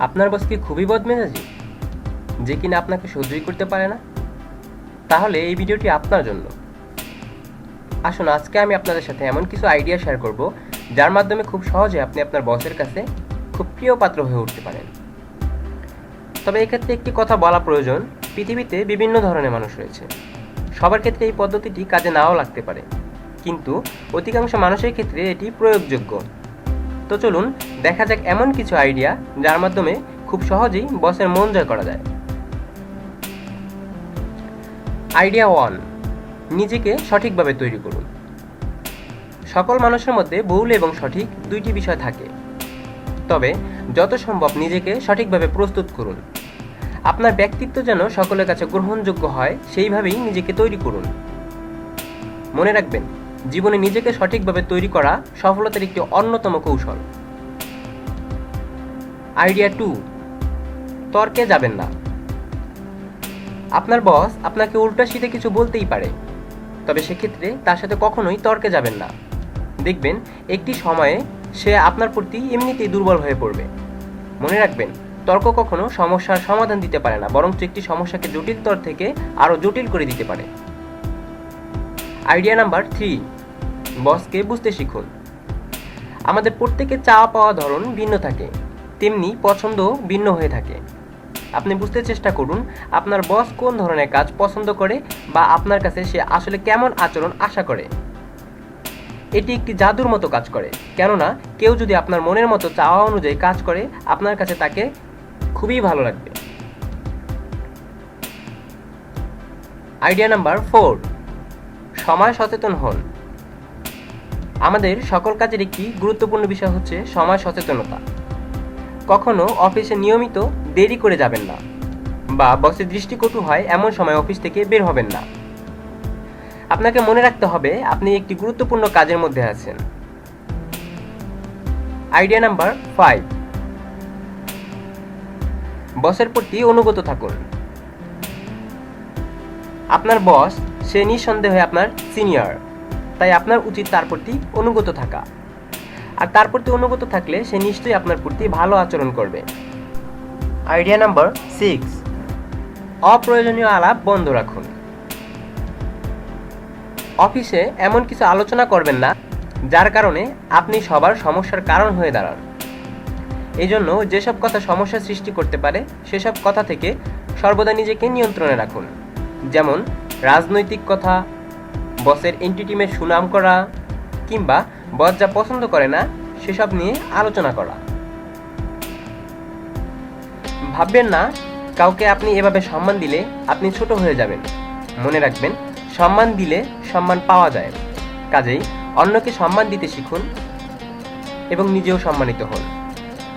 আপনার বস কি খুবই বদমেজাজি, যে কিনা আপনাকে সহ্যই করতে পারে না? তাহলে এই ভিডিওটি আপনার জন্য। আসুন আজকে আমি আপনাদের সাথে এমন কিছু আইডিয়া শেয়ার করব যার মাধ্যমে খুব সহজে আপনি আপনার বসের কাছে খুব প্রিয় পাত্র হয়ে উঠতে পারেন। তবে এক্ষেত্রে একটি কথা বলা প্রয়োজন, পৃথিবীতে বিভিন্ন ধরনের মানুষ রয়েছে। সবার ক্ষেত্রে এই পদ্ধতিটি কাজে নাও লাগতে পারে, কিন্তু অধিকাংশ মানুষের ক্ষেত্রে এটি প্রয়োগযোগ্য। তো চলুন দেখা যাক এমন কিছু আইডিয়া যার মাধ্যমে খুব সহজেই বসের মন জয় করা যায়। আইডিয়া 1, নিজেকে সঠিকভাবে তৈরি করুন। সকল মানুষের মধ্যে ভুল এবং সঠিক দুইটি বিষয় থাকে, তবে যত সম্ভব নিজেকে সঠিকভাবে প্রস্তুত করুন। আপনার ব্যক্তিত্ব যেন সকলের কাছে গ্রহণযোগ্য হয় সেইভাবেই নিজেকে তৈরি করুন। মনে রাখবেন, জীবনে নিজেকে সঠিকভাবে তৈরি করা সফলতার একটি অন্যতম কৌশল। আইডিয়া 2, তর্কে যাবেন না। আপনার বস আপনাকে উল্টা সিধে কিছু বলতেই পারে, তবে সেক্ষেত্রে তার সাথে কখনোই তর্কে যাবেন না। দেখবেন একটি সময়ে সে আপনার প্রতি এমনিতেই দুর্বল হয়ে পড়বে। মনে রাখবেন, তর্ক কখনো সমস্যার সমাধান দিতে পারে না, বরং একটি সমস্যাকে জটিলতর থেকে আরও জটিল করে দিতে পারে। আইডিয়া নাম্বার 3, বসকে বুঝতে শিখুন। আমাদের প্রত্যেকের চাওয়া পাওয়া ধরন ভিন্ন থাকে, তেমনি পছন্দ ভিন্ন হয়ে থাকে। আপনি বুঝতে চেষ্টা করুন আপনার বস কোন ধরনের কাজ পছন্দ করে বা আপনার কাছে সে আসলে কেমন আচরণ আশা করে। এটি একটি জাদুর মতো কাজ করে, কেননা কেউ যদি আপনার মনের মতো চাওয়া অনুযায়ী কাজ করে আপনার কাছে তাকে খুবই ভালো লাগবে। আইডিয়া নাম্বার 4, সময় সচেতন হন। আমাদের সকল কাজের একটি গুরুত্বপূর্ণ বিষয় হচ্ছে সময় সচেতনতা। কখনো অফিসে নিয়মিত দেরি করে যাবেন না, বা বসের দৃষ্টিকটু হয় এমন সময় অফিস থেকে বের হবেন না। আপনাকে মনে রাখতে হবে আপনি একটি গুরুত্বপূর্ণ কাজের মধ্যে আছেন। আইডিয়া নাম্বার 5, বসের প্রতি অনুগত থাকুন। আপনার বস সে নিঃসন্দেহে আপনার সিনিয়র, তাই আপনার উচিত তার প্রতি অনুগত থাকা। আর তার প্রতি অনুগত থাকলে সে নিশ্চয়ই আপনার প্রতি ভালো আচরণ করবে। আইডিয়া নাম্বার 6, অপ্রয়োজনীয় আলাপ বন্ধ রাখুন। অফিসে এমন কিছু আলোচনা করবেন না যার কারণে আপনি সবার সমস্যার কারণ হয়ে দাঁড়ান। এই জন্য যেসব কথা সমস্যা সৃষ্টি করতে পারে সেসব কথা থেকে সর্বদা নিজেকে নিয়ন্ত্রণে রাখুন। যেমন রাজনৈতিক কথা, বসের এন্টিটিমের সুনাম করা, কিংবা বস যা পছন্দ করে না সেসব নিয়ে আলোচনা করা। ভাববেন না কাউকে আপনি এভাবে সম্মান দিলে আপনি ছোট হয়ে যাবেন। মনে রাখবেন, সম্মান দিলে সম্মান পাওয়া যায়। কাজেই অন্যকে সম্মান দিতে শিখুন এবং নিজেও সম্মানিত হন।